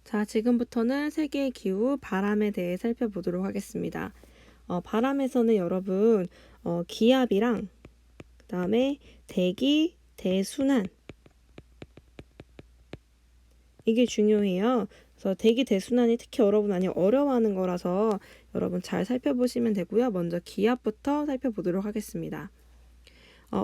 자, 지금부터는 세계 기후 바람에 대해 살펴보도록 하겠습니다. 바람에서는 여러분 기압이랑 그다음에 대기, 대순환 이게 중요해요. 그래서 대기, 대순환이 특히 여러분 많이 어려워하는 거라서 여러분 잘 살펴보시면 되고요. 먼저 기압부터 살펴보도록 하겠습니다.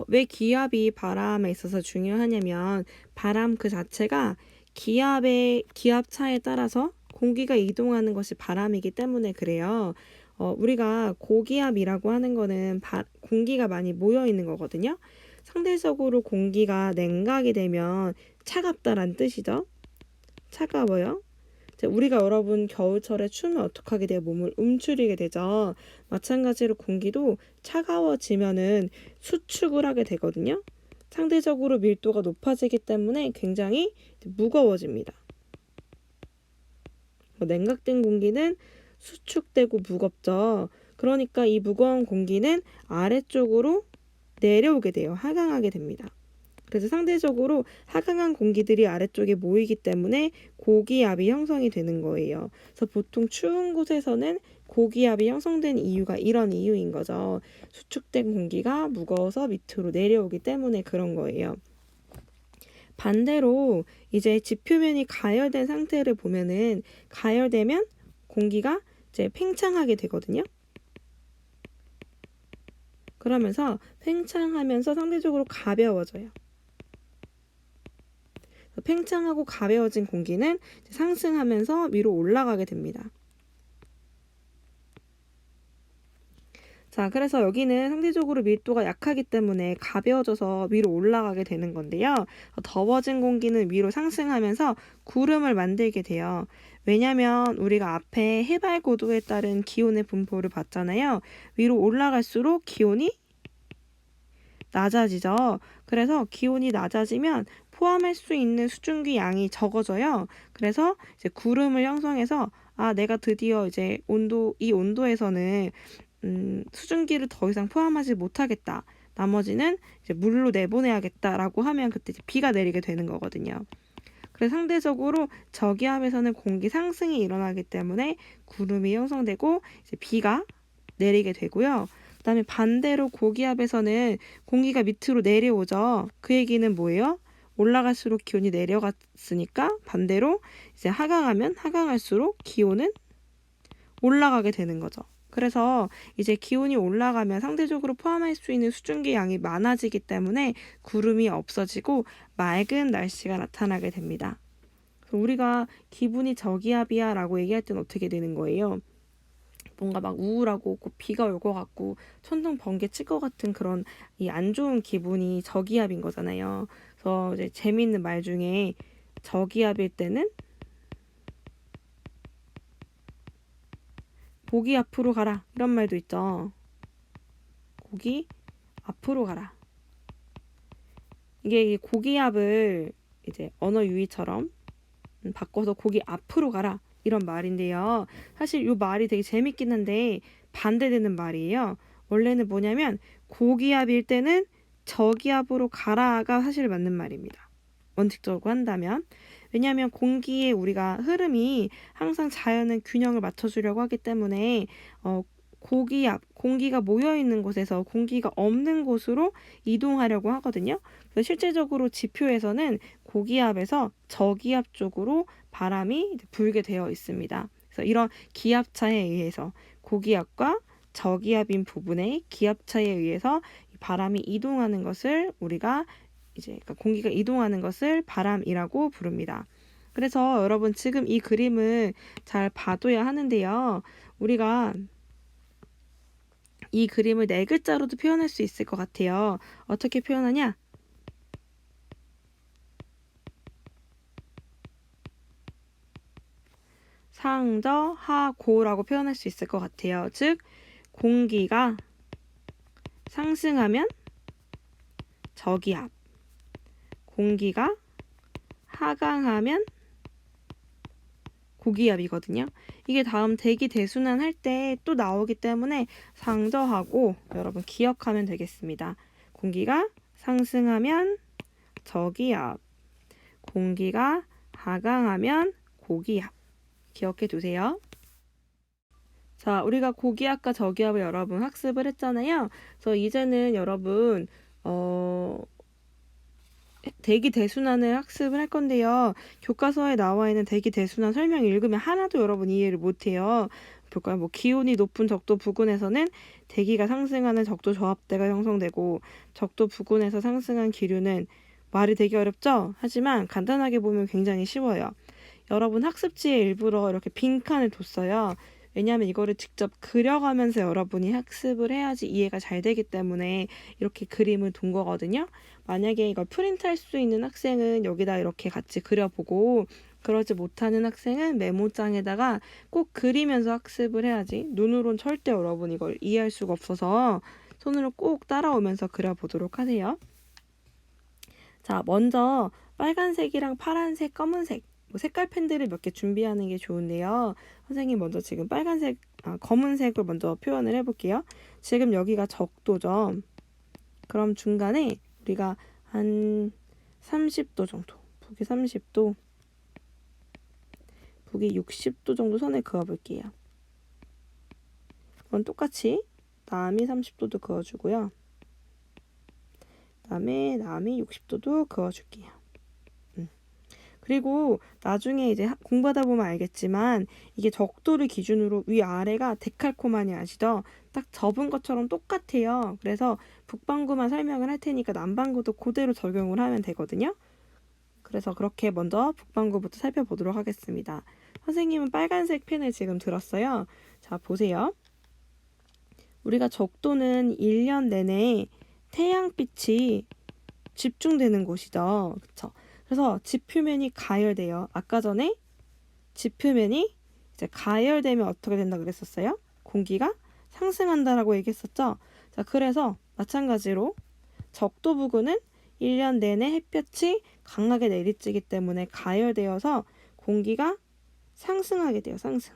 왜 기압이 바람에 있어서 중요하냐면 바람 그 자체가 기압의 기압차에 따라서 공기가 이동하는 것이 바람이기 때문에 그래요. 우리가 고기압이라고 하는 거는 공기가 많이 모여 있는 거거든요. 상대적으로 공기가 냉각이 되면 차갑다란 뜻이죠. 차가워요. 우리가 여러분 겨울철에 추우면 어떻게 하게 돼요? 몸을 움츠리게 되죠. 마찬가지로 공기도 차가워지면은 수축을 하게 되거든요. 상대적으로 밀도가 높아지기 때문에 굉장히 무거워집니다. 냉각된 공기는 수축되고 무겁죠. 그러니까 이 무거운 공기는 아래쪽으로 내려오게 돼요. 하강하게 됩니다. 그래서 상대적으로 하강한 공기들이 아래쪽에 모이기 때문에 고기압이 형성이 되는 거예요. 그래서 보통 추운 곳에서는 고기압이 형성된 이유가 이런 이유인 거죠. 수축된 공기가 무거워서 밑으로 내려오기 때문에 그런 거예요. 반대로 이제 지표면이 가열된 상태를 보면은 가열되면 공기가 이제 팽창하게 되거든요. 그러면서 팽창하면서 상대적으로 가벼워져요. 팽창하고 가벼워진 공기는 상승하면서 위로 올라가게 됩니다. 자, 그래서 여기는 상대적으로 밀도가 약하기 때문에 가벼워져서 위로 올라가게 되는 건데요. 더워진 공기는 위로 상승하면서 구름을 만들게 돼요. 왜냐면 우리가 앞에 해발 고도에 따른 기온의 분포를 봤잖아요. 위로 올라갈수록 기온이 낮아지죠. 그래서 기온이 낮아지면 포함할 수 있는 수증기 양이 적어져요. 그래서 이제 구름을 형성해서 내가 드디어 이제 이 온도에서는 수증기를 더 이상 포함하지 못하겠다. 나머지는 이제 물로 내보내야겠다라고 하면 그때 이제 비가 내리게 되는 거거든요. 그래서 상대적으로 저기압에서는 공기 상승이 일어나기 때문에 구름이 형성되고 이제 비가 내리게 되고요. 그다음에 반대로 고기압에서는 공기가 밑으로 내려오죠. 그 얘기는 뭐예요? 올라갈수록 기온이 내려갔으니까 반대로 이제 하강하면 하강할수록 기온은 올라가게 되는 거죠. 그래서 이제 기온이 올라가면 상대적으로 포함할 수 있는 수증기 양이 많아지기 때문에 구름이 없어지고 맑은 날씨가 나타나게 됩니다. 우리가 기분이 저기압이야 라고 얘기할 때는 어떻게 되는 거예요? 뭔가 막 우울하고 곧 비가 올 것 같고 천둥 번개 칠 것 같은 그런 이 안 좋은 기분이 저기압인 거잖아요. 그래서 이제 재미있는 말 중에 저기압일 때는 고기 앞으로 가라 이런 말도 있죠. 고기 앞으로 가라. 이게 고기압을 이제 언어 유희처럼 바꿔서 고기 앞으로 가라 이런 말인데요. 사실 이 말이 되게 재밌긴 한데 반대되는 말이에요. 원래는 뭐냐면 고기압일 때는 저기압으로 가라가 사실 맞는 말입니다. 원칙적으로 한다면. 왜냐하면 공기의 우리가 흐름이 항상 자연은 균형을 맞춰주려고 하기 때문에 고기압, 공기가 모여있는 곳에서 공기가 없는 곳으로 이동하려고 하거든요. 그래서 실제적으로 지표에서는 고기압에서 저기압 쪽으로 바람이 불게 되어 있습니다. 그래서 이런 기압차에 의해서 고기압과 저기압인 부분의 기압차에 의해서 바람이 이동하는 것을 우리가 그러니까 공기가 이동하는 것을 바람이라고 부릅니다. 그래서 여러분 지금 이 그림을 잘 봐둬야 하는데요. 우리가 이 그림을 4글자로도 표현할 수 있을 것 같아요. 어떻게 표현하냐? 상저하고라고 표현할 수 있을 것 같아요. 즉 공기가 상승하면 저기압, 공기가 하강하면 고기압이거든요. 이게 다음 대기 대순환 할 때 또 나오기 때문에 상저하고 여러분 기억하면 되겠습니다. 공기가 상승하면 저기압, 공기가 하강하면 고기압. 기억해 두세요. 자, 우리가 고기압과 저기압을 여러분 학습을 했잖아요. 그래서 이제는 여러분 대기 대순환을 학습을 할 건데요. 교과서에 나와 있는 대기 대순환 설명 읽으면 하나도 여러분 이해를 못해요. 볼까요? 뭐 기온이 높은 적도 부근에서는 대기가 상승하는 적도 저압대가 형성되고 적도 부근에서 상승한 기류는 말이 되게 어렵죠? 하지만 간단하게 보면 굉장히 쉬워요. 여러분 학습지에 일부러 이렇게 빈칸을 뒀어요. 왜냐하면 이거를 직접 그려가면서 여러분이 학습을 해야지 이해가 잘 되기 때문에 이렇게 그림을 둔 거거든요. 만약에 이걸 프린트할 수 있는 학생은 여기다 이렇게 같이 그려보고 그러지 못하는 학생은 메모장에다가 꼭 그리면서 학습을 해야지 눈으론 절대 여러분 이걸 이해할 수가 없어서 손으로 꼭 따라오면서 그려보도록 하세요. 자, 먼저 빨간색이랑 파란색, 검은색 뭐 색깔 펜들을 몇 개 준비하는 게 좋은데요. 선생님 먼저 지금 검은색을 먼저 표현을 해볼게요. 지금 여기가 적도죠. 그럼 중간에 우리가 한 30도 정도, 북위 30도, 북위 60도 정도 선을 그어볼게요. 그건 똑같이 남이 30도도 그어주고요. 그다음에 남이 60도도 그어줄게요. 그리고 나중에 이제 공부하다 보면 알겠지만 이게 적도를 기준으로 위아래가 데칼코마니 아시죠? 딱 접은 것처럼 똑같아요. 그래서 북반구만 설명을 할 테니까 남반구도 그대로 적용을 하면 되거든요. 그래서 그렇게 먼저 북반구부터 살펴보도록 하겠습니다. 선생님은 빨간색 펜을 지금 들었어요. 자, 보세요. 우리가 적도는 1년 내내 태양빛이 집중되는 곳이죠. 그쵸? 그래서 지표면이 가열돼요. 아까 전에 지표면이 이제 가열되면 어떻게 된다 그랬었어요? 공기가 상승한다라고 얘기했었죠. 자, 그래서 마찬가지로 적도 부근은 1년 내내 햇볕이 강하게 내리쬐기 때문에 가열되어서 공기가 상승하게 돼요. 상승.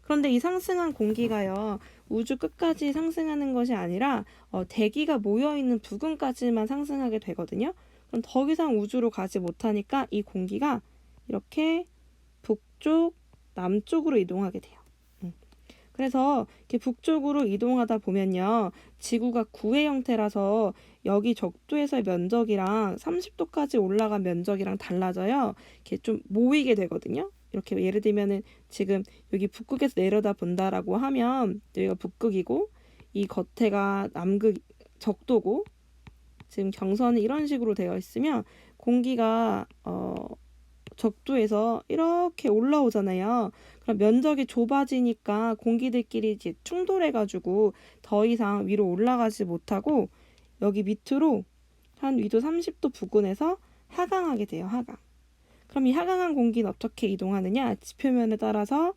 그런데 이 상승한 공기가요. 우주 끝까지 상승하는 것이 아니라 대기가 모여있는 부근까지만 상승하게 되거든요. 그럼 더 이상 우주로 가지 못하니까 이 공기가 이렇게 북쪽, 남쪽으로 이동하게 돼요. 그래서 이렇게 북쪽으로 이동하다 보면요. 지구가 구의 형태라서 여기 적도에서의 면적이랑 30도까지 올라간 면적이랑 달라져요. 이렇게 좀 모이게 되거든요. 이렇게 예를 들면은 지금 여기 북극에서 내려다 본다라고 하면 여기가 북극이고 이 겉에가 남극 적도고 지금 경선이 이런 식으로 되어 있으면 공기가 적도에서 이렇게 올라오잖아요. 그럼 면적이 좁아지니까 공기들끼리 이제 충돌해가지고 더 이상 위로 올라가지 못하고 여기 밑으로 한 위도 30도 부근에서 하강하게 돼요. 하강. 그럼 이 하강한 공기는 어떻게 이동하느냐? 지표면에 따라서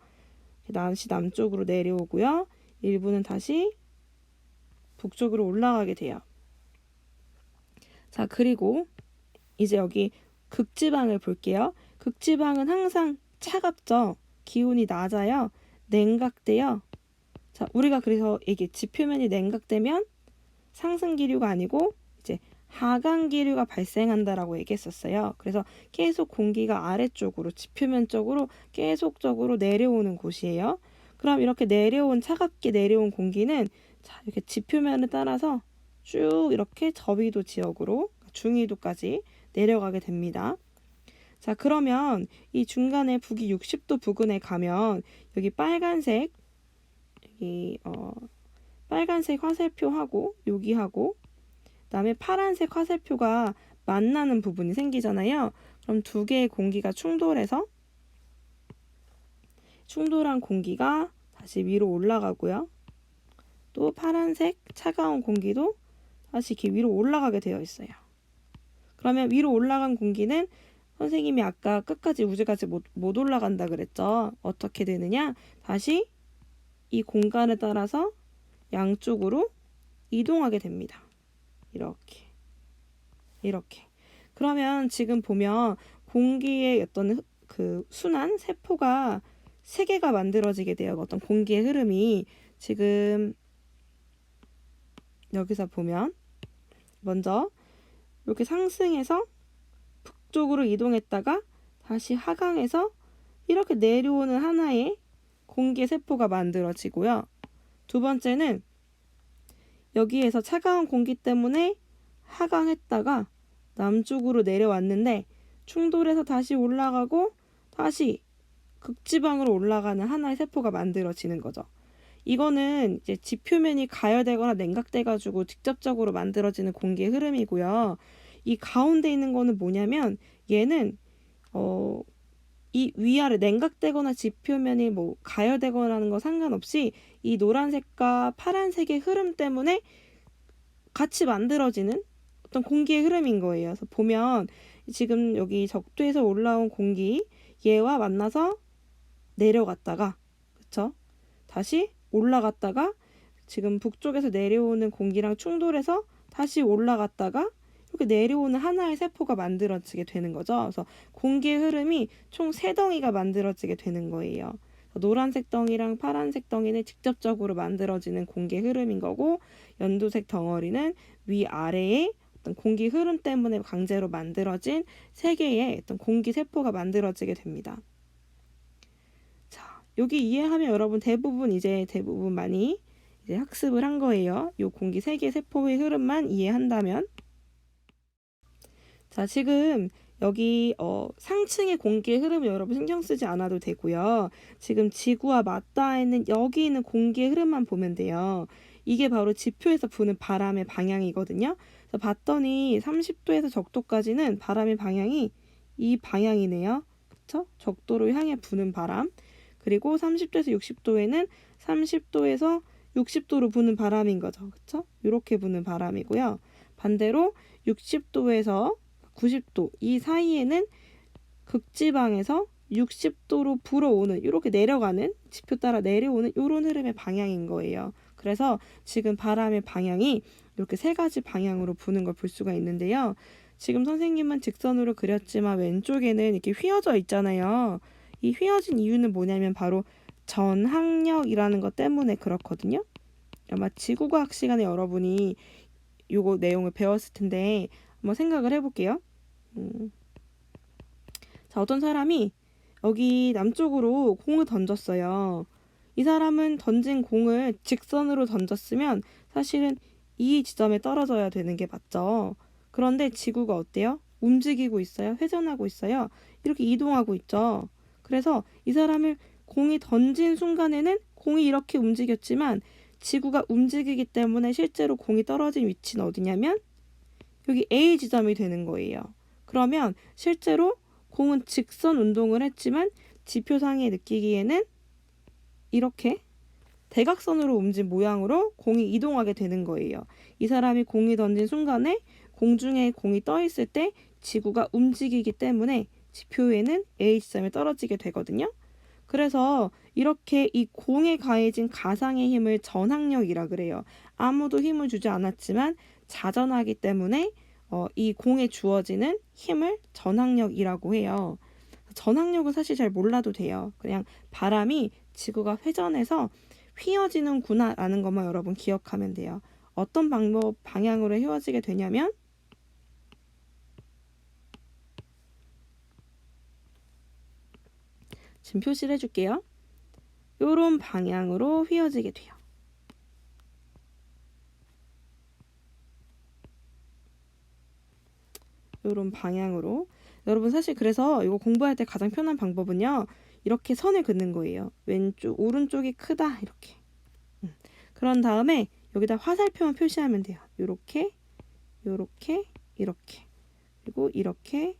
다시 남쪽으로 내려오고요. 일부는 다시 북쪽으로 올라가게 돼요. 자, 그리고 이제 여기 극지방을 볼게요. 극지방은 항상 차갑죠. 기온이 낮아요. 냉각돼요. 자, 우리가 그래서 이게 지표면이 냉각되면 상승 기류가 아니고 이제 하강 기류가 발생한다라고 얘기했었어요. 그래서 계속 공기가 아래쪽으로 지표면 쪽으로 계속적으로 내려오는 곳이에요. 그럼 이렇게 차갑게 내려온 공기는 자, 이렇게 지표면을 따라서 쭉 이렇게 저위도 지역으로 중위도까지 내려가게 됩니다. 자, 그러면 이 중간에 북위 60도 부근에 가면 여기 빨간색 빨간색 화살표하고 여기하고 그다음에 파란색 화살표가 만나는 부분이 생기잖아요. 그럼 두 개의 공기가 충돌해서 충돌한 공기가 다시 위로 올라가고요. 또 파란색 차가운 공기도 다시 이렇게 위로 올라가게 되어 있어요. 그러면 위로 올라간 공기는 선생님이 아까 끝까지 우주까지 못 올라간다 그랬죠. 어떻게 되느냐? 다시 이 공간에 따라서 양쪽으로 이동하게 됩니다. 이렇게. 그러면 지금 보면 공기의 어떤 그 순환 세포가 세 개가 만들어지게 돼요. 어떤 공기의 흐름이 지금 여기서 보면 먼저 이렇게 상승해서 북쪽으로 이동했다가 다시 하강해서 이렇게 내려오는 하나의 공기 세포가 만들어지고요. 두 번째는 여기에서 차가운 공기 때문에 하강했다가 남쪽으로 내려왔는데 충돌해서 다시 올라가고 다시 극지방으로 올라가는 하나의 세포가 만들어지는 거죠. 이거는 이제 지표면이 가열되거나 냉각돼가지고 직접적으로 만들어지는 공기의 흐름이고요. 이 가운데 있는 거는 뭐냐면 얘는 이 위아래 냉각되거나 지표면이 뭐 가열되거나 하는 거 상관없이 이 노란색과 파란색의 흐름 때문에 같이 만들어지는 어떤 공기의 흐름인 거예요. 그래서 보면 지금 여기 적도에서 올라온 공기 얘와 만나서 내려갔다가 그쵸? 다시 올라갔다가 지금 북쪽에서 내려오는 공기랑 충돌해서 다시 올라갔다가 이렇게 내려오는 하나의 세포가 만들어지게 되는 거죠. 그래서 공기의 흐름이 총 3덩이가 만들어지게 되는 거예요. 노란색 덩이랑 파란색 덩이는 직접적으로 만들어지는 공기의 흐름인 거고 연두색 덩어리는 위아래에 어떤 공기 흐름 때문에 강제로 만들어진 3개의 어떤 공기 세포가 만들어지게 됩니다. 자, 여기 이해하면 여러분 대부분 많이 이제 학습을 한 거예요. 요 공기 3개 세포의 흐름만 이해한다면. 자, 지금 여기 상층의 공기의 흐름을 여러분 신경 쓰지 않아도 되고요. 지금 지구와 맞닿아 있는 여기 있는 공기의 흐름만 보면 돼요. 이게 바로 지표에서 부는 바람의 방향이거든요. 그래서 봤더니 30도에서 적도까지는 바람의 방향이 이 방향이네요. 그쵸? 적도로 향해 부는 바람. 그리고 30도에서 60도에는 30도에서 60도로 부는 바람인 거죠. 그쵸? 이렇게 부는 바람이고요. 반대로 60도에서 90도 이 사이에는 극지방에서 60도로 불어오는 이렇게 내려가는 지표 따라 내려오는 이런 흐름의 방향인 거예요. 그래서 지금 바람의 방향이 이렇게 3가지 방향으로 부는 걸 볼 수가 있는데요. 지금 선생님은 직선으로 그렸지만 왼쪽에는 이렇게 휘어져 있잖아요. 이 휘어진 이유는 뭐냐면 바로 전항력이라는 것 때문에 그렇거든요. 아마 지구과학 시간에 여러분이 요거 내용을 배웠을 텐데 한번 생각을 해볼게요. 자, 어떤 사람이 여기 남쪽으로 공을 던졌어요. 이 사람은 던진 공을 직선으로 던졌으면 사실은 이 지점에 떨어져야 되는 게 맞죠. 그런데 지구가 어때요? 움직이고 있어요. 회전하고 있어요. 이렇게 이동하고 있죠. 그래서 이 사람을 공이 던진 순간에는 공이 이렇게 움직였지만 지구가 움직이기 때문에 실제로 공이 떨어진 위치는 어디냐면 여기 A 지점이 되는 거예요. 그러면 실제로 공은 직선 운동을 했지만 지표상에 느끼기에는 이렇게 대각선으로 움직인 모양으로 공이 이동하게 되는 거예요. 이 사람이 공이 던진 순간에 공중에 공이 떠 있을 때 지구가 움직이기 때문에 지표에는 A 지점에 떨어지게 되거든요. 그래서 이렇게 이 공에 가해진 가상의 힘을 전항력이라 그래요. 아무도 힘을 주지 않았지만 자전하기 때문에 이 공에 주어지는 힘을 전항력이라고 해요. 전항력은 사실 잘 몰라도 돼요. 그냥 바람이 지구가 회전해서 휘어지는구나 라는 것만 여러분 기억하면 돼요. 어떤 방향으로 휘어지게 되냐면 지금 표시를 해줄게요. 요런 방향으로 휘어지게 돼요. 요런 방향으로. 여러분 사실 그래서 이거 공부할 때 가장 편한 방법은요. 이렇게 선을 긋는 거예요. 왼쪽, 오른쪽이 크다 이렇게. 그런 다음에 여기다 화살표만 표시하면 돼요. 요렇게, 요렇게, 이렇게. 그리고 이렇게,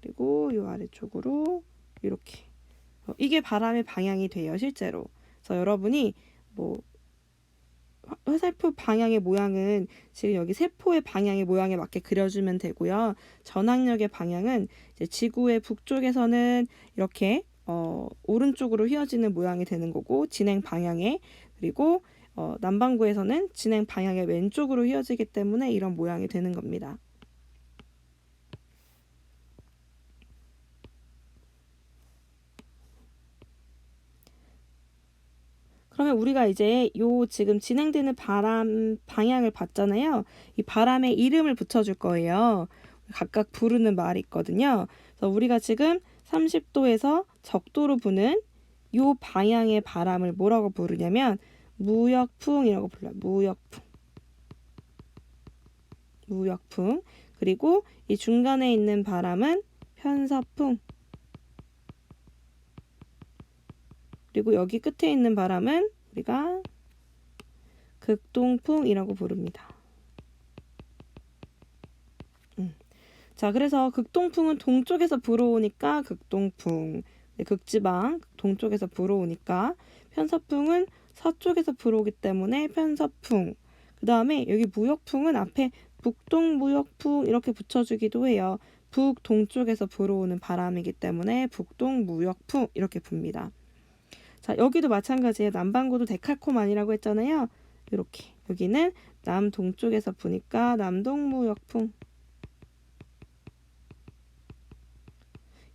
그리고 요 아래쪽으로 이렇게. 이게 바람의 방향이 돼요, 실제로. 그래서 여러분이 뭐 화살표 방향의 모양은 지금 여기 세포의 방향의 모양에 맞게 그려주면 되고요. 전항력의 방향은 이제 지구의 북쪽에서는 이렇게 오른쪽으로 휘어지는 모양이 되는 거고 진행 방향에 그리고 남반구에서는 진행 방향의 왼쪽으로 휘어지기 때문에 이런 모양이 되는 겁니다. 그러면 우리가 이제 요 지금 진행되는 바람 방향을 봤잖아요. 이 바람에 이름을 붙여줄 거예요. 각각 부르는 말이 있거든요. 그래서 우리가 지금 30도에서 적도로 부는 요 방향의 바람을 뭐라고 부르냐면 무역풍이라고 불러요. 무역풍. 그리고 이 중간에 있는 바람은 편서풍. 그리고 여기 끝에 있는 바람은 우리가 극동풍이라고 부릅니다. 자, 그래서 극동풍은 동쪽에서 불어오니까 극동풍. 극지방 동쪽에서 불어오니까 편서풍은 서쪽에서 불어오기 때문에 편서풍. 그 다음에 여기 무역풍은 앞에 북동무역풍 이렇게 붙여주기도 해요. 북동쪽에서 불어오는 바람이기 때문에 북동무역풍 이렇게 붑니다. 자, 여기도 마찬가지예요. 남반구도 데칼코마니라고 했잖아요. 이렇게 여기는 남동쪽에서 부니까 남동무역풍.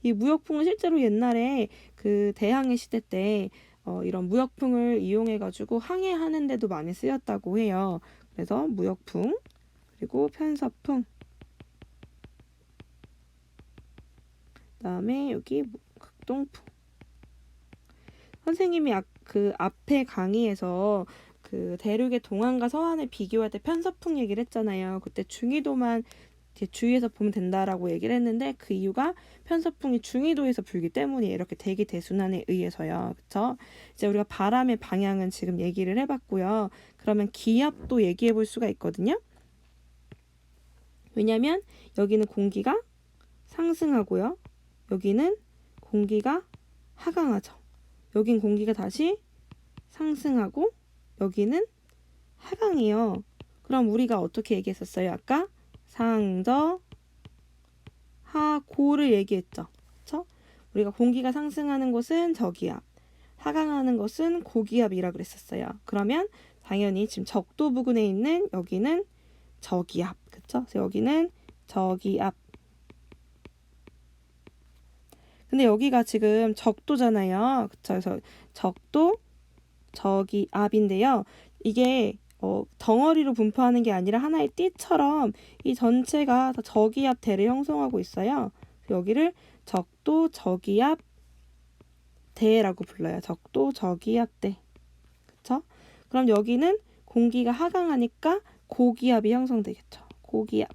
이 무역풍은 실제로 옛날에 그 대항해 시대 때 이런 무역풍을 이용해 가지고 항해하는 데도 많이 쓰였다고 해요. 그래서 무역풍 그리고 편서풍 그다음에 여기 극동풍. 선생님이 그 앞에 강의에서 그 대륙의 동안과 서안을 비교할 때 편서풍 얘기를 했잖아요. 그때 중위도만 주위에서 보면 된다라고 얘기를 했는데 그 이유가 편서풍이 중위도에서 불기 때문이에요. 이렇게 대기 대순환에 의해서요. 그렇죠? 이제 우리가 바람의 방향은 지금 얘기를 해봤고요. 그러면 기압도 얘기해 볼 수가 있거든요. 왜냐하면 여기는 공기가 상승하고요. 여기는 공기가 하강하죠. 여긴 공기가 다시 상승하고 여기는 하강이에요. 그럼 우리가 어떻게 얘기했었어요? 아까 상저 하고를 얘기했죠. 그렇죠? 우리가 공기가 상승하는 곳은 저기압, 하강하는 것은 고기압이라 그랬었어요. 그러면 당연히 지금 적도 부근에 있는 여기는 저기압, 그렇죠? 그래서 여기는 저기압. 근데 여기가 지금 적도잖아요. 그렇죠? 그래서 적도 저기압인데요. 이게 덩어리로 분포하는 게 아니라 하나의 띠처럼 이 전체가 다 저기압 대를 형성하고 있어요. 여기를 적도 저기압 대라고 불러요. 적도 저기압 대. 그쵸? 그럼 여기는 공기가 하강하니까 고기압이 형성되겠죠. 고기압.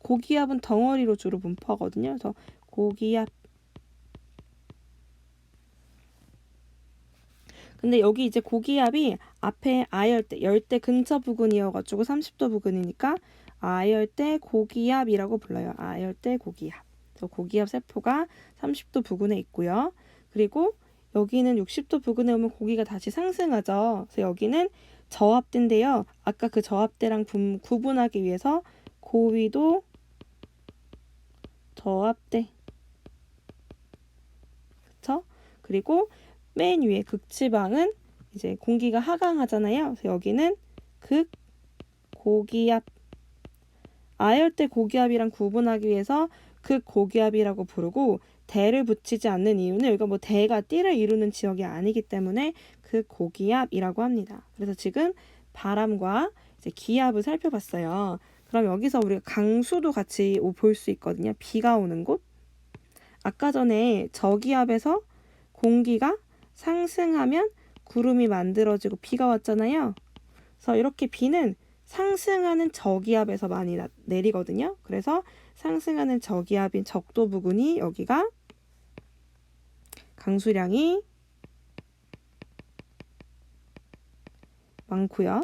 고기압은 덩어리로 주로 분포하거든요. 그래서 고기압. 근데 여기 이제 고기압이 앞에 아열대, 열대 근처 부근이어가지고 30도 부근이니까 아열대 고기압이라고 불러요. 아열대 고기압. 그래서 고기압 세포가 30도 부근에 있고요. 그리고 여기는 60도 부근에 오면 고기가 다시 상승하죠. 그래서 여기는 저압대인데요. 아까 그 저압대랑 구분하기 위해서 고위도 저압대. 그쵸? 그리고 맨 위에 극지방은 이제 공기가 하강하잖아요. 그래서 여기는 극고기압. 아열대 고기압이랑 구분하기 위해서 극고기압이라고 부르고 대를 붙이지 않는 이유는 여기가 뭐 대가 띠를 이루는 지역이 아니기 때문에 극고기압이라고 합니다. 그래서 지금 바람과 이제 기압을 살펴봤어요. 그럼 여기서 우리가 강수도 같이 볼 수 있거든요. 비가 오는 곳. 아까 전에 저기압에서 공기가 상승하면 구름이 만들어지고 비가 왔잖아요. 그래서 이렇게 비는 상승하는 저기압에서 많이 내리거든요. 그래서 상승하는 저기압인 적도 부근이 여기가 강수량이 많고요.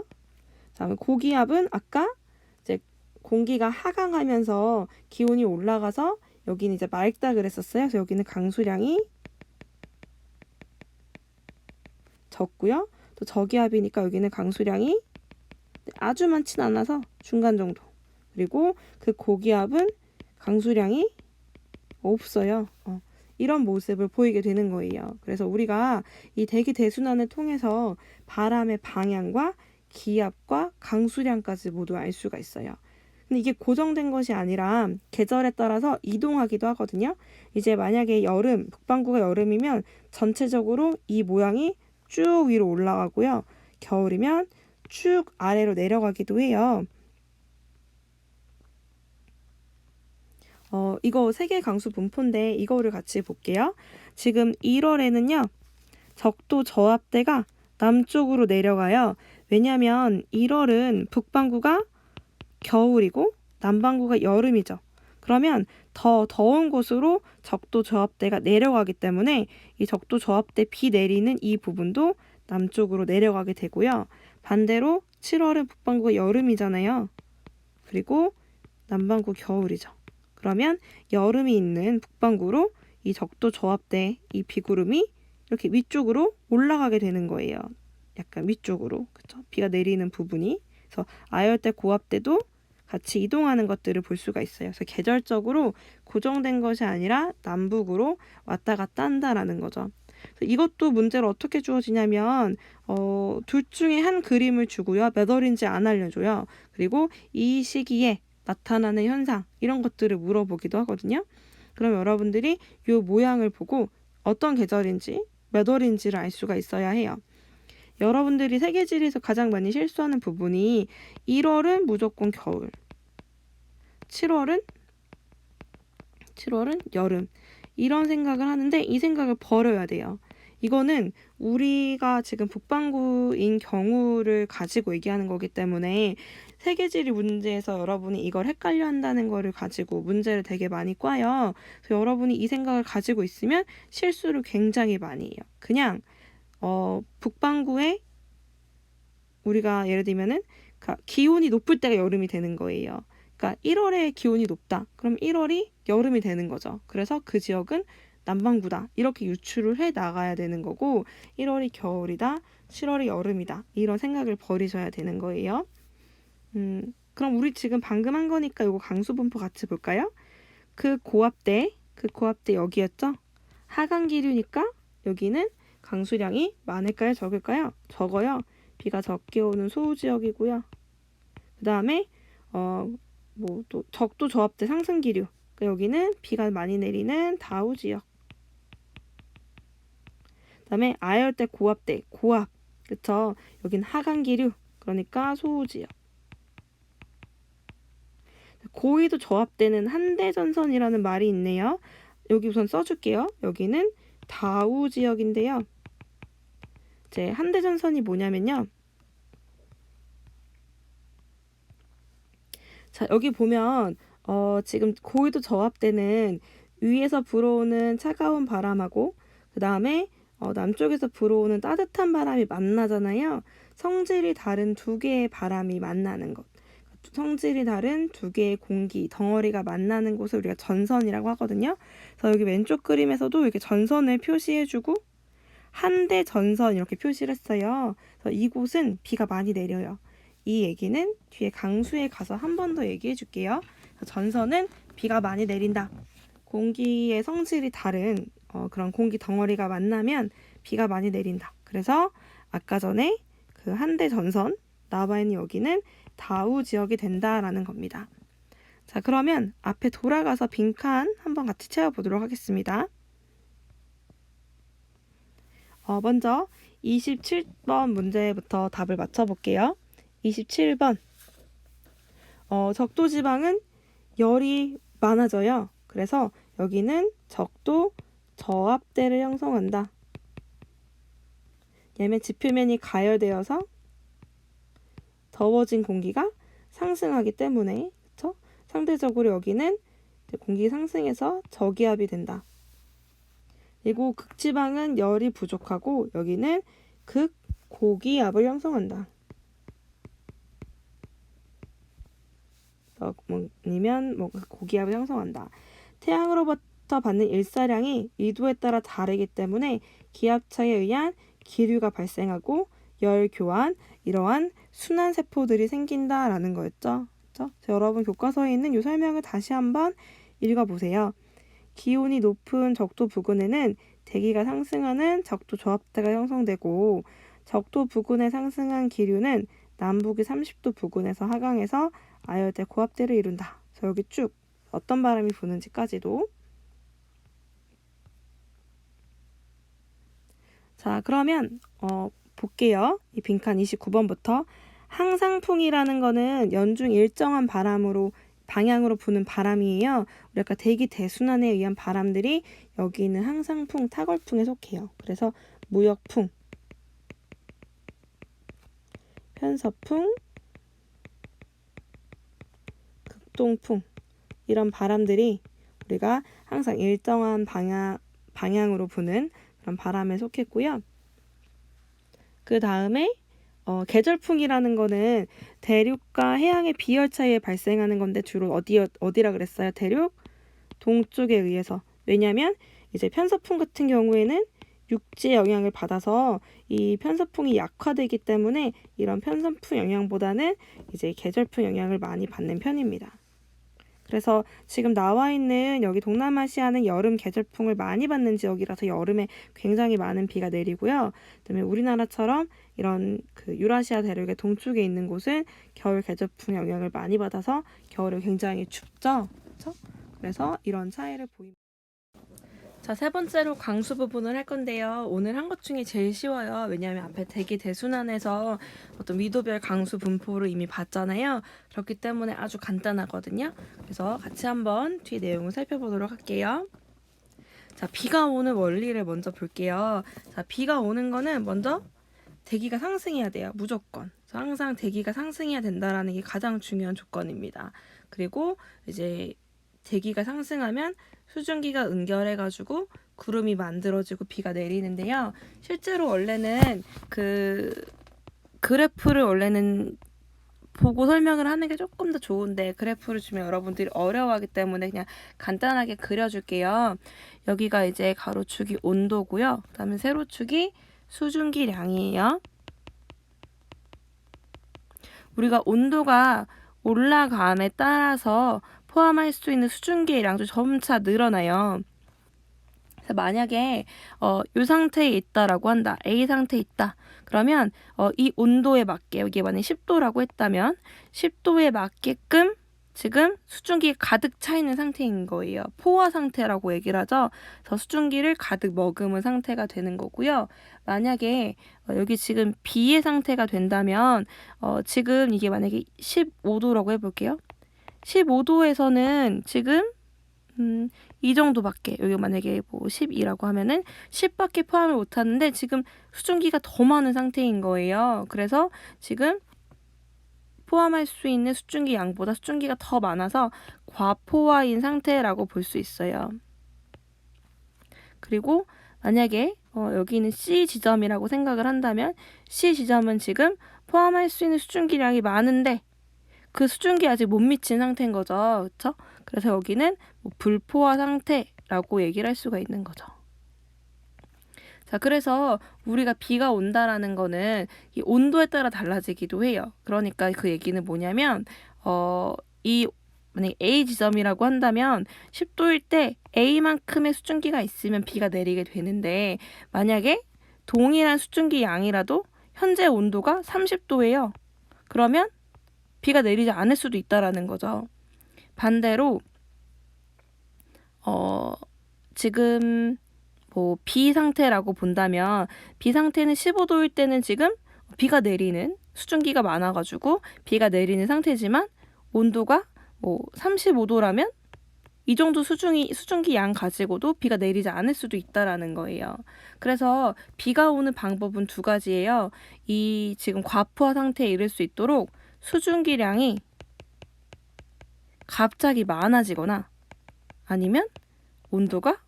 다음에 고기압은 아까 이제 공기가 하강하면서 기온이 올라가서 여기는 이제 맑다 그랬었어요. 그래서 여기는 강수량이 적고요. 또 저기압이니까 여기는 강수량이 아주 많진 않아서 중간 정도. 그리고 그 고기압은 강수량이 없어요. 이런 모습을 보이게 되는 거예요. 그래서 우리가 이 대기 대순환을 통해서 바람의 방향과 기압과 강수량까지 모두 알 수가 있어요. 근데 이게 고정된 것이 아니라 계절에 따라서 이동하기도 하거든요. 이제 만약에 여름, 북반구가 여름이면 전체적으로 이 모양이 쭉 위로 올라가고요. 겨울이면 쭉 아래로 내려가기도 해요. 이거 세계 강수 분포인데 이거를 같이 볼게요. 지금 1월에는요. 적도 저압대가 남쪽으로 내려가요. 왜냐하면 1월은 북반구가 겨울이고 남반구가 여름이죠. 그러면 더 더운 곳으로 적도 저압대가 내려가기 때문에 이 적도 저압대 비 내리는 이 부분도 남쪽으로 내려가게 되고요. 반대로 7월은 북반구가 여름이잖아요. 그리고 남반구 겨울이죠. 그러면 여름이 있는 북반구로 이 적도 저압대 이 비구름이 이렇게 위쪽으로 올라가게 되는 거예요. 약간 위쪽으로. 그쵸? 비가 내리는 부분이. 그래서 아열대 고압대도 같이 이동하는 것들을 볼 수가 있어요. 그래서 계절적으로 고정된 것이 아니라 남북으로 왔다 갔다 한다라는 거죠. 그래서 이것도 문제로 어떻게 주어지냐면 둘 중에 한 그림을 주고요. 몇 월인지 안 알려줘요. 그리고 이 시기에 나타나는 현상 이런 것들을 물어보기도 하거든요. 그럼 여러분들이 이 모양을 보고 어떤 계절인지 몇 월인지를 알 수가 있어야 해요. 여러분들이 세계지리에서 가장 많이 실수하는 부분이 1월은 무조건 겨울, 7월은 여름 이런 생각을 하는데 이 생각을 버려야 돼요. 이거는 우리가 지금 북반구인 경우를 가지고 얘기하는 거기 때문에 세계지리 문제에서 여러분이 이걸 헷갈려 한다는 거를 가지고 문제를 되게 많이 꽈요. 그래서 여러분이 이 생각을 가지고 있으면 실수를 굉장히 많이 해요. 그냥 북반구에 우리가 예를 들면은 기온이 높을 때가 여름이 되는 거예요. 그러니까 1월에 기온이 높다. 그럼 1월이 여름이 되는 거죠. 그래서 그 지역은 남반구다. 이렇게 유추를 해 나가야 되는 거고 1월이 겨울이다. 7월이 여름이다. 이런 생각을 버리셔야 되는 거예요. 그럼 우리 지금 방금 한 거니까 이거 강수분포 같이 볼까요? 그 고압대 여기였죠? 하강기류니까 여기는 강수량이 많을까요? 적을까요? 적어요. 비가 적게 오는 소우지역이고요. 그 다음에 또 적도 저압대 상승기류. 그러니까 여기는 비가 많이 내리는 다우지역. 그 다음에 아열대 고압대 고압. 그쵸? 여긴 하강기류. 그러니까 소우지역. 고위도 저압대는 한대전선이라는 말이 있네요. 여기 우선 써줄게요. 여기는 다우지역인데요. 이제 한대전선이 뭐냐면요. 자, 여기 보면 지금 고위도 저압대는 위에서 불어오는 차가운 바람하고 그 다음에 남쪽에서 불어오는 따뜻한 바람이 만나잖아요. 성질이 다른 두 개의 바람이 만나는 것. 성질이 다른 두 개의 공기 덩어리가 만나는 곳을 우리가 전선이라고 하거든요. 그래서 여기 왼쪽 그림에서도 이렇게 전선을 표시해주고 한대 전선 이렇게 표시를 했어요. 그래서 이곳은 비가 많이 내려요. 이 얘기는 뒤에 강수에 가서 한 번 더 얘기해 줄게요. 전선은 비가 많이 내린다. 공기의 성질이 다른 그런 공기 덩어리가 만나면 비가 많이 내린다. 그래서 아까 전에 그 한대 전선 나와 있는 여기는 다우 지역이 된다라는 겁니다. 자, 그러면 앞에 돌아가서 빈칸 한번 같이 채워보도록 하겠습니다. 먼저 27번 문제부터 답을 맞춰볼게요. 27번. 적도지방은 열이 많아져요. 그래서 여기는 적도 저압대를 형성한다. 왜냐면 지표면이 가열되어서 더워진 공기가 상승하기 때문에 그쵸? 상대적으로 여기는 공기 상승해서 저기압이 된다. 그리고 극지방은 열이 부족하고 여기는 극고기압을 형성한다. 아니면 고기압을 형성한다. 태양으로부터 받는 일사량이 위도에 따라 다르기 때문에 기압차에 의한 기류가 발생하고 열 교환, 이러한 순환 세포들이 생긴다라는 거였죠. 그렇죠? 여러분 교과서에 있는 이 설명을 다시 한번 읽어보세요. 기온이 높은 적도 부근에는 대기가 상승하는 적도 저압대가 형성되고 적도 부근에 상승한 기류는 남북이 30도 부근에서 하강해서 아열대 고압대를 이룬다. 그래서 여기 쭉 어떤 바람이 부는지까지도. 자, 그러면 볼게요. 이 빈칸 29번부터 항상풍이라는 거는 연중 일정한 바람으로 방향으로 부는 바람이에요. 우리 아까 대기 대순환에 의한 바람들이 여기 있는 항상풍, 타걸풍에 속해요. 그래서 무역풍, 편서풍, 극동풍 이런 바람들이 우리가 항상 일정한 방향으로 부는 그런 바람에 속했고요. 그 다음에 계절풍이라는 거는 대륙과 해양의 비열 차이에 발생하는 건데 주로 어디라 그랬어요? 대륙 동쪽에 의해서. 왜냐면 이제 편서풍 같은 경우에는 육지의 영향을 받아서 이 편서풍이 약화되기 때문에 이런 편서풍 영향보다는 이제 계절풍 영향을 많이 받는 편입니다. 그래서 지금 나와 있는 여기 동남아시아는 여름 계절풍을 많이 받는 지역이라서 여름에 굉장히 많은 비가 내리고요. 그다음에 우리나라처럼 이런 그 유라시아 대륙의 동쪽에 있는 곳은 겨울 계절풍 영향을 많이 받아서 겨울에 굉장히 춥죠. 그렇죠? 그래서 이런 차이를 보입니다. 자, 세 번째로 강수 부분을 할 건데요. 오늘 한 것 중에 제일 쉬워요. 왜냐하면 앞에 대기 대순환에서 어떤 위도별 강수 분포를 이미 봤잖아요. 그렇기 때문에 아주 간단하거든요. 그래서 같이 한번 뒤 내용을 살펴보도록 할게요. 자, 비가 오는 원리를 먼저 볼게요. 자, 비가 오는 거는 먼저 대기가 상승해야 돼요. 무조건. 그래서 항상 대기가 상승해야 된다라는 게 가장 중요한 조건입니다. 그리고 이제 대기가 상승하면 수증기가 응결해가지고 구름이 만들어지고 비가 내리는데요. 실제로 원래는 그 그래프를 원래는 보고 설명을 하는 게 조금 더 좋은데 그래프를 주면 여러분들이 어려워하기 때문에 그냥 간단하게 그려줄게요. 여기가 이제 가로축이 온도고요. 그 다음에 세로축이 수증기량이에요. 우리가 온도가 올라감에 따라서 포함할 수 있는 수증기의 양도 점차 늘어나요. 그래서 만약에 이 상태에 있다라고 한다. A 상태에 있다. 그러면 이 온도에 맞게 여기 만약에 10도라고 했다면 10도에 맞게끔 지금 수증기가 가득 차 있는 상태인 거예요. 포화 상태라고 얘기를 하죠. 그래서 수증기를 가득 머금은 상태가 되는 거고요. 만약에 여기 지금 B의 상태가 된다면 지금 이게 만약에 15도라고 해볼게요. 15도에서는 지금 이 정도밖에 여기 만약에 뭐 12라고 하면은 10밖에 포함을 못하는데 지금 수증기가 더 많은 상태인 거예요. 그래서 지금 포함할 수 있는 수증기 양보다 수증기가 더 많아서 과포화인 상태라고 볼 수 있어요. 그리고 만약에 여기는 C 지점이라고 생각을 한다면 C 지점은 지금 포함할 수 있는 수증기량이 많은데 그 수증기 아직 못 미친 상태인 거죠. 그렇죠? 그래서 여기는 뭐 불포화 상태라고 얘기를 할 수가 있는 거죠. 자, 그래서 우리가 비가 온다라는 거는 이 온도에 따라 달라지기도 해요. 그러니까 그 얘기는 뭐냐면 이 만약에 A 지점이라고 한다면 10도일 때 A만큼의 수증기가 있으면 비가 내리게 되는데 만약에 동일한 수증기 양이라도 현재 온도가 30도예요. 그러면 비가 내리지 않을 수도 있다라는 거죠. 반대로 지금 뭐 B 상태라고 본다면 B 상태는 15도일 때는 지금 비가 내리는 수증기가 많아가지고 비가 내리는 상태지만 온도가 뭐 35도라면 이 정도 수증기 양 가지고도 비가 내리지 않을 수도 있다라는 거예요. 그래서 비가 오는 방법은 두 가지예요. 이 지금 과포화 상태에 이를 수 있도록 수증기량이 갑자기 많아지거나 아니면 온도가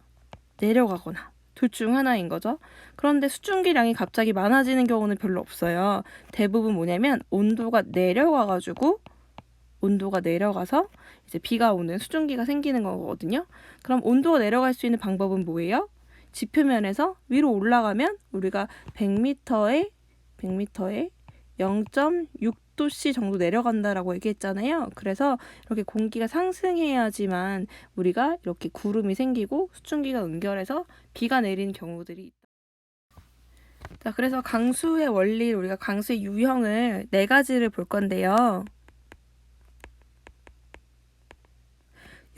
내려가거나 둘 중 하나인 거죠. 그런데 수증기량이 갑자기 많아지는 경우는 별로 없어요. 대부분 뭐냐면 온도가 내려가서 이제 비가 오는 수증기가 생기는 거거든요. 그럼 온도가 내려갈 수 있는 방법은 뭐예요? 지표면에서 위로 올라가면 우리가 100m에 0.6도씨 정도 내려간다라고 얘기했잖아요. 그래서 이렇게 공기가 상승해야지만 우리가 이렇게 구름이 생기고 수증기가 응결해서 비가 내리는 경우들이 있다. 자, 그래서 강수의 원리, 우리가 강수의 유형을 4가지를 볼 건데요.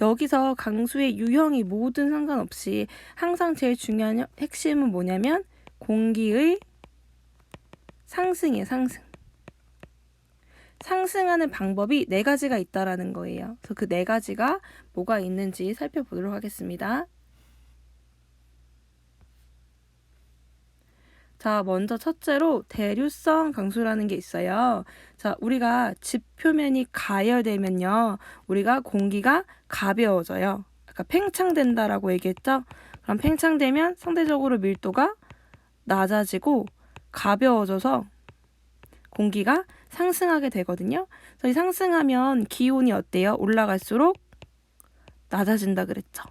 여기서 강수의 유형이 뭐든 상관없이 항상 제일 중요한 핵심은 뭐냐면 공기의 상승이에요, 상승. 상승하는 방법이 4가지가 있다라는 거예요. 그래서 그 4가지가 뭐가 있는지 살펴보도록 하겠습니다. 자, 먼저 첫째로 대류성 강수라는 게 있어요. 자, 우리가 집 표면이 가열되면요, 우리가 공기가 가벼워져요. 아까 팽창된다라고 얘기했죠? 그럼 팽창되면 상대적으로 밀도가 낮아지고 가벼워져서 공기가 상승하게 되거든요. 그래서 이 상승하면 기온이 어때요? 올라갈수록 낮아진다 그랬죠.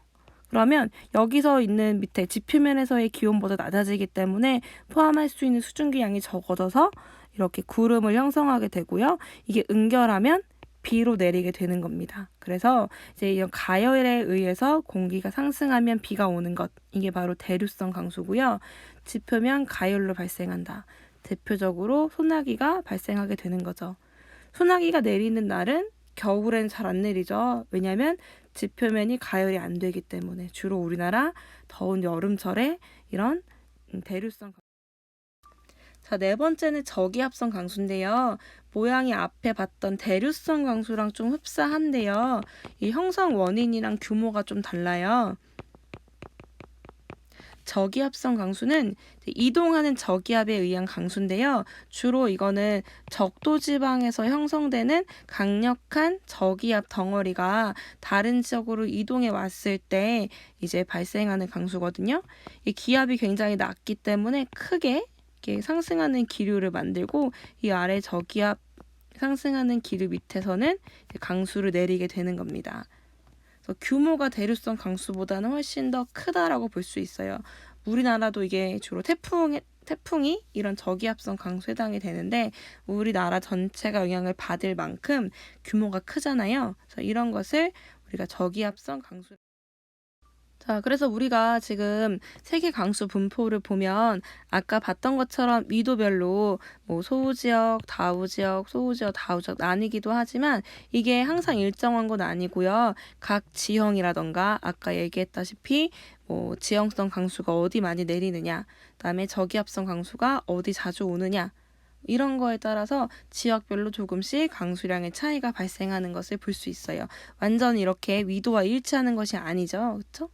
그러면 여기서 있는 밑에 지표면에서의 기온보다 낮아지기 때문에 포함할 수 있는 수증기 양이 적어져서 이렇게 구름을 형성하게 되고요. 이게 응결하면 비로 내리게 되는 겁니다. 그래서 이제 이런 가열에 의해서 공기가 상승하면 비가 오는 것, 이게 바로 대류성 강수고요. 지표면 가열로 발생한다. 대표적으로 소나기가 발생하게 되는 거죠. 소나기가 내리는 날은 겨울엔 잘 안 내리죠. 왜냐하면 지표면이 가열이 안 되기 때문에. 주로 우리나라 더운 여름철에 이런 대류성 강수. 자, 4번째는 저기압성 강수인데요. 모양이 앞에 봤던 대류성 강수랑 좀 흡사한데요. 이 형성 원인이랑 규모가 좀 달라요. 저기압성 강수는 이동하는 저기압에 의한 강수인데요. 주로 이거는 적도 지방에서 형성되는 강력한 저기압 덩어리가 다른 지역으로 이동해 왔을 때 이제 발생하는 강수거든요. 이 기압이 굉장히 낮기 때문에 크게 이렇게 상승하는 기류를 만들고, 이 아래 저기압 상승하는 기류 밑에서는 강수를 내리게 되는 겁니다. 규모가 대류성 강수보다는 훨씬 더 크다라고 볼 수 있어요. 우리나라도 이게 주로 태풍이 이런 저기압성 강수에 해당이 되는데, 우리나라 전체가 영향을 받을 만큼 규모가 크잖아요. 그래서 이런 것을 우리가 저기압성 강수. 자, 그래서 우리가 지금 세계 강수 분포를 보면 아까 봤던 것처럼 위도별로 뭐 소우지역, 다우지역, 소우지역, 다우지역 나뉘기도 하지만 이게 항상 일정한 건 아니고요. 각 지형이라던가 아까 얘기했다시피 뭐 지형성 강수가 어디 많이 내리느냐, 그다음에 저기압성 강수가 어디 자주 오느냐, 이런 거에 따라서 지역별로 조금씩 강수량의 차이가 발생하는 것을 볼 수 있어요. 완전히 이렇게 위도와 일치하는 것이 아니죠. 그렇죠?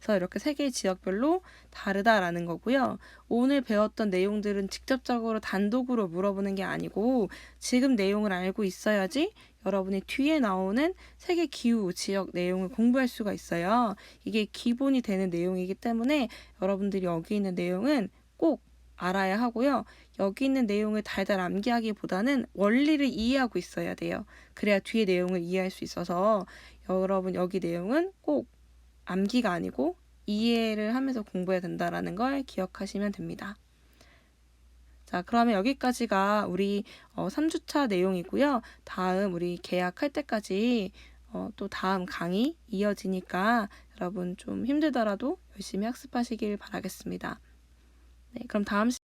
그래서 이렇게 세 개의 지역별로 다르다라는 거고요. 오늘 배웠던 내용들은 직접적으로 단독으로 물어보는 게 아니고 지금 내용을 알고 있어야지 여러분이 뒤에 나오는 세계 기후 지역 내용을 공부할 수가 있어요. 이게 기본이 되는 내용이기 때문에 여러분들이 여기 있는 내용은 꼭 알아야 하고요. 여기 있는 내용을 달달 암기하기보다는 원리를 이해하고 있어야 돼요. 그래야 뒤에 내용을 이해할 수 있어서 여러분 여기 내용은 꼭 암기가 아니고 이해를 하면서 공부해야 된다라는 걸 기억하시면 됩니다. 자, 그러면 여기까지가 우리 3주차 내용이고요. 다음 우리 계약할 때까지 또 다음 강의 이어지니까 여러분 좀 힘들더라도 열심히 학습하시길 바라겠습니다. 네, 그럼 다음